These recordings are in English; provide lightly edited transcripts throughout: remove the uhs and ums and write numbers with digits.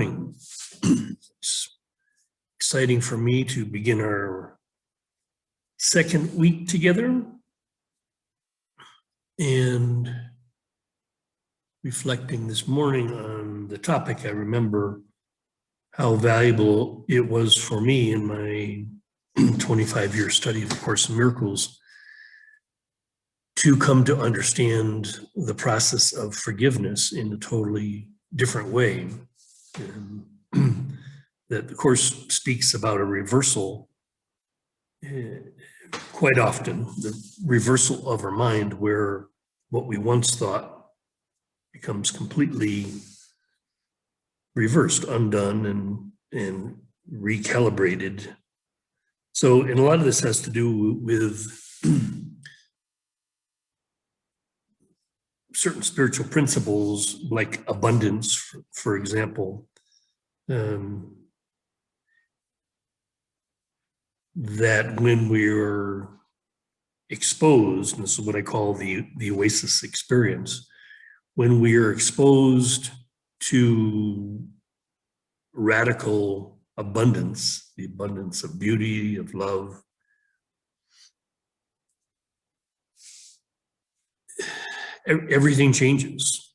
morning. It's exciting for me to begin our second week together and reflecting this morning on the topic. I remember how valuable it was for me in my 25-year study of A Course in Miracles to come to understand the process of forgiveness in a totally different way. That the Course speaks about a reversal quite often, the reversal of our mind, where what we once thought becomes completely reversed, undone, and recalibrated. So, and a lot of this has to do with certain spiritual principles like abundance, for example, that when we're exposed, and this is what I call the OASIS experience, when we are exposed to radical abundance, the abundance of beauty, of love, everything changes.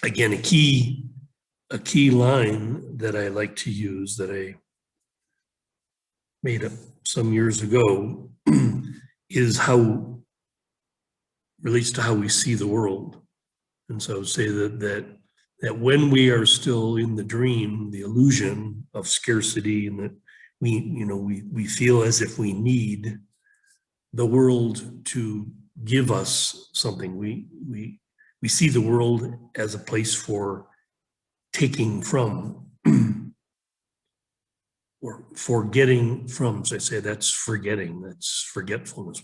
Again, a key line that I like to use, that I made up some years ago, is how relates to how we see the world. And so I would say that when we are still in the dream, the illusion of scarcity, and that we feel as if we need the world to give us something. We see the world as a place for taking from or forgetting from. So I say that's forgetting, that's forgetfulness.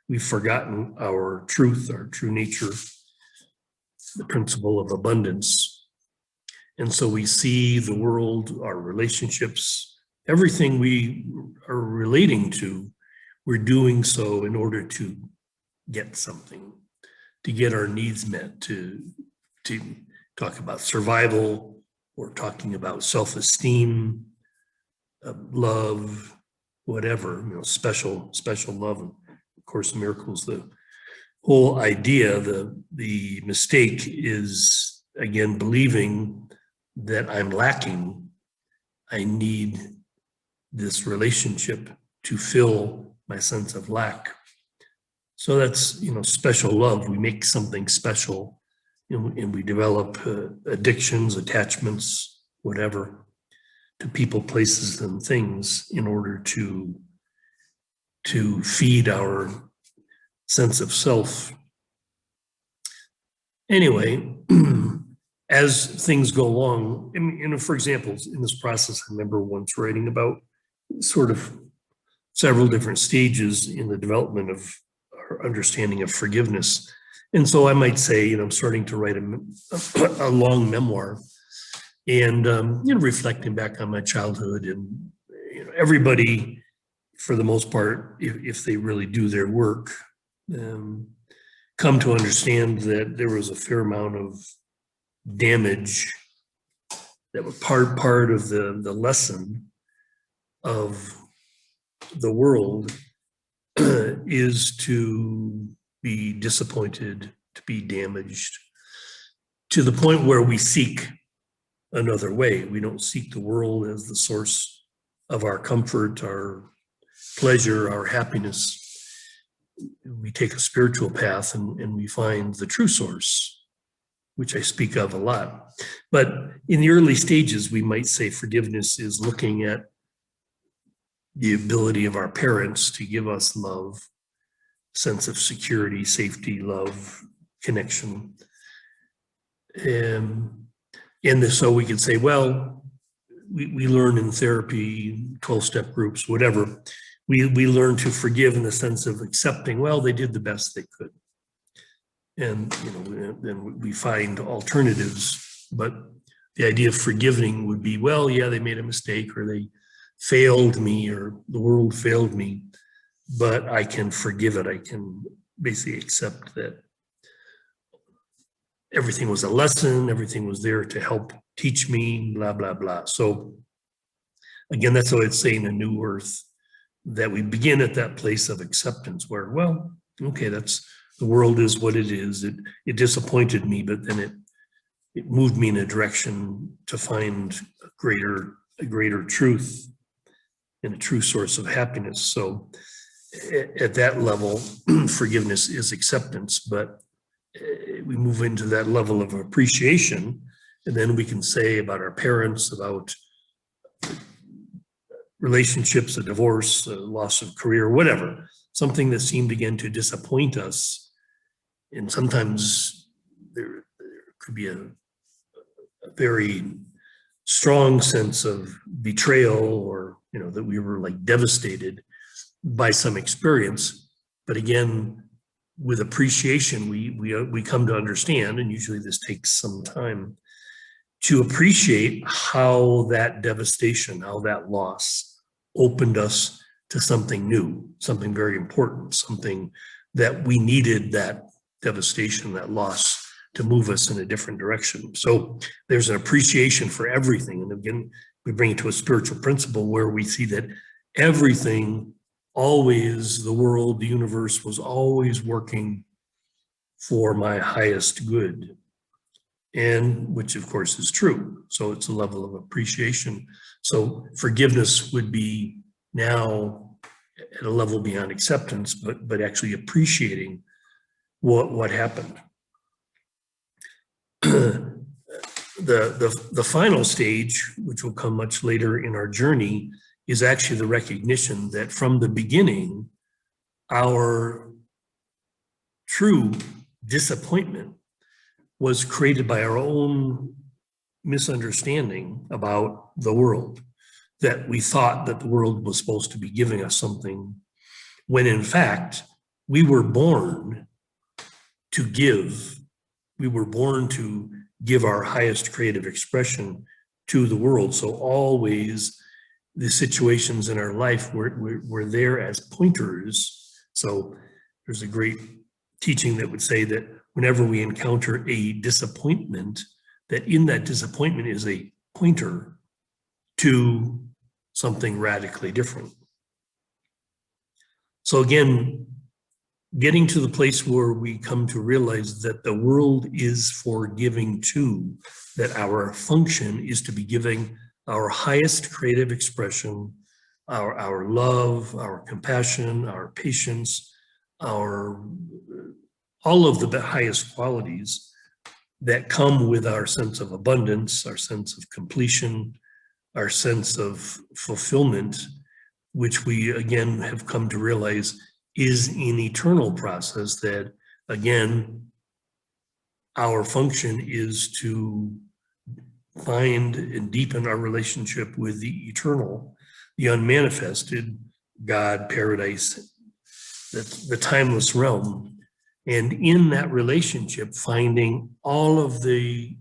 We've forgotten our truth, our true nature, the principle of abundance. And so we see the world, our relationships, everything we are relating to, we're doing so in order to get something, to get our needs met, to talk about survival, or talking about self-esteem, love, whatever, special love. And of course, miracles, the whole idea, the mistake is, again, believing that I'm lacking. I need this relationship to fill my sense of lack. So that's, special love. We make something special, and we develop addictions, attachments, whatever, to people, places, and things in order to feed our sense of self. Anyway, as things go along, for example, in this process, I remember once writing about sort of several different stages in the development of our understanding of forgiveness. And so I might say, I'm starting to write a long memoir, and reflecting back on my childhood, and everybody, for the most part, if they really do their work, come to understand that there was a fair amount of damage that was part of the lesson of the world is to be disappointed, to be damaged, to the point where we seek another way. We don't seek the world as the source of our comfort, our pleasure, our happiness. We take a spiritual path and we find the true source, which I speak of a lot. But in the early stages, we might say forgiveness is looking at the ability of our parents to give us love, sense of security, safety, love, connection. So we could say, well, we learn in therapy, 12-step groups, whatever, we learn to forgive in the sense of accepting, well, they did the best they could. And, then we find alternatives. But the idea of forgiving would be, well, yeah, they made a mistake, or they failed me, or the world failed me, but I can forgive it. I can basically accept that everything was a lesson, everything was there to help teach me, blah, blah, blah. So again, that's what it's saying in New Earth, that we begin at that place of acceptance where, well, okay, that's the world is what it is. It disappointed me, but then it moved me in a direction to find a greater truth and a true source of happiness. So at that level, forgiveness is acceptance, but we move into that level of appreciation, and then we can say about our parents, about relationships, a divorce, a loss of career, whatever, something that seemed again to disappoint us. And sometimes there could be a very strong sense of betrayal, or, that we were like devastated by some experience. But again, with appreciation, we come to understand, and usually this takes some time, to appreciate how that devastation, how that loss opened us to something new, something very important, something that we needed, that devastation, that loss, to move us in a different direction. So there's an appreciation for everything. And again, we bring it to a spiritual principle where we see that everything, always, the world, the universe was always working for my highest good, and which of course is true. So it's a level of appreciation. So forgiveness would be now at a level beyond acceptance, but actually appreciating what happened. The final stage, which will come much later in our journey, is actually the recognition that from the beginning, our true disappointment was created by our own misunderstanding about the world, that we thought that the world was supposed to be giving us something, when in fact, we were born to give. We were born to give our highest creative expression to the world. So always the situations in our life were there as pointers. So there's a great teaching that would say that whenever we encounter a disappointment, that in that disappointment is a pointer to something radically different. So again, getting to the place where we come to realize that the world is for giving to, that our function is to be giving our highest creative expression, our love, our compassion, our patience, all of the highest qualities that come with our sense of abundance, our sense of completion, our sense of fulfillment, which we again have come to realize is an eternal process, that again, our function is to find and deepen our relationship with the eternal, the unmanifested God, paradise, the timeless realm. And in that relationship, finding all of the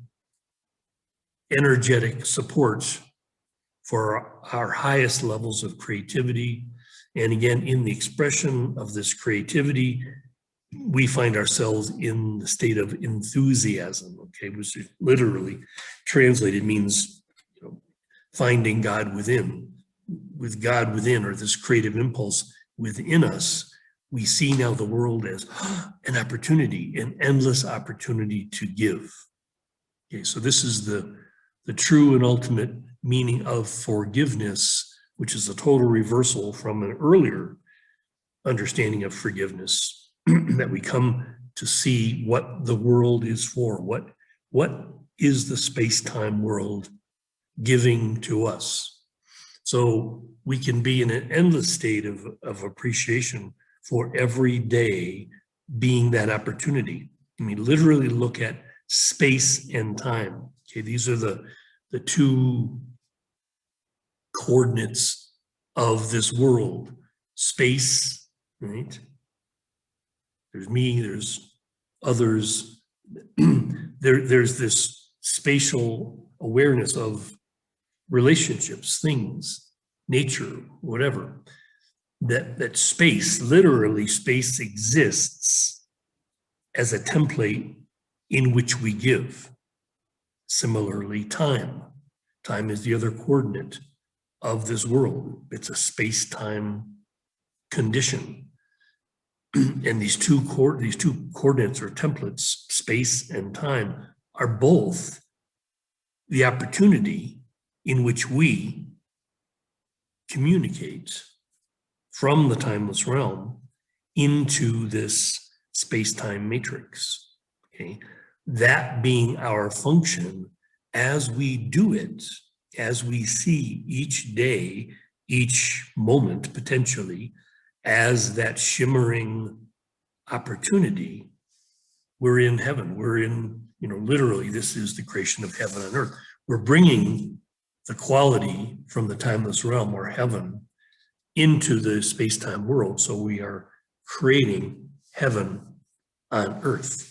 energetic supports for our highest levels of creativity. And again, in the expression of this creativity, we find ourselves in the state of enthusiasm, okay, which literally translated means, finding God within. With God within, or this creative impulse within us, we see now the world as an opportunity, an endless opportunity to give. Okay, so this is the true and ultimate meaning of forgiveness, which is a total reversal from an earlier understanding of forgiveness, that we come to see what the world is for. What is the space-time world giving to us? So we can be in an endless state of appreciation for every day being that opportunity. I mean, literally look at space and time. Okay, these are the two coordinates of this world. Space, right? There's me, there's others. There's this spatial awareness of relationships, things, nature, whatever. That space, literally space, exists as a template in which we give. Similarly, time. Time is the other coordinate of this world. It's a space-time condition. And these two coordinates or templates, space and time, are both the opportunity in which we communicate from the timeless realm into this space-time matrix. Okay, that being our function as we do it, as we see each day, each moment potentially as that shimmering opportunity. We're in heaven. We're in, literally, this is the creation of heaven and earth. We're bringing the quality from the timeless realm or heaven into the space-time world. So we are creating heaven on earth.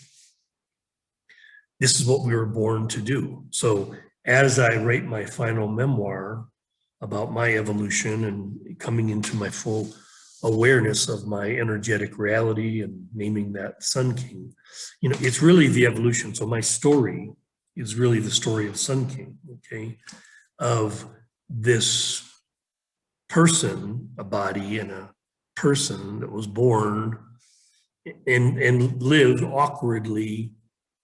This is what we were born to do. So as I write my final memoir about my evolution and coming into my full awareness of my energetic reality and naming that Sun King, it's really the evolution. So my story is really the story of Sun King, okay, of this person, a body and a person that was born and lived awkwardly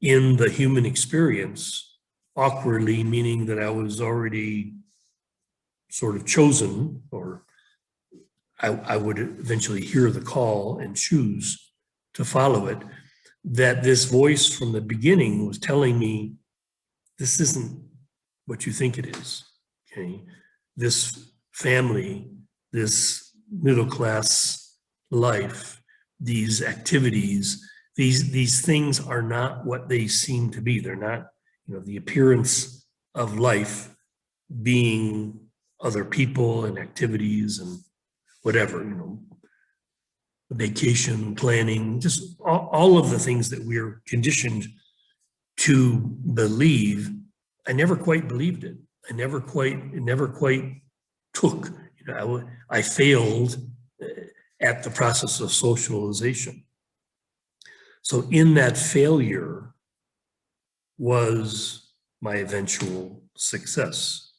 in the human experience. Awkwardly meaning that I was already sort of chosen, or I would eventually hear the call and choose to follow it. That this voice from the beginning was telling me, this isn't what you think it is, okay? This family, this middle-class life, these activities, these things are not what they seem to be. They're not, the appearance of life being other people and activities and whatever, vacation planning, just all of the things that we're conditioned to believe. I never quite believed it. It never quite took. I failed at the process of socialization. So in that failure was my eventual success.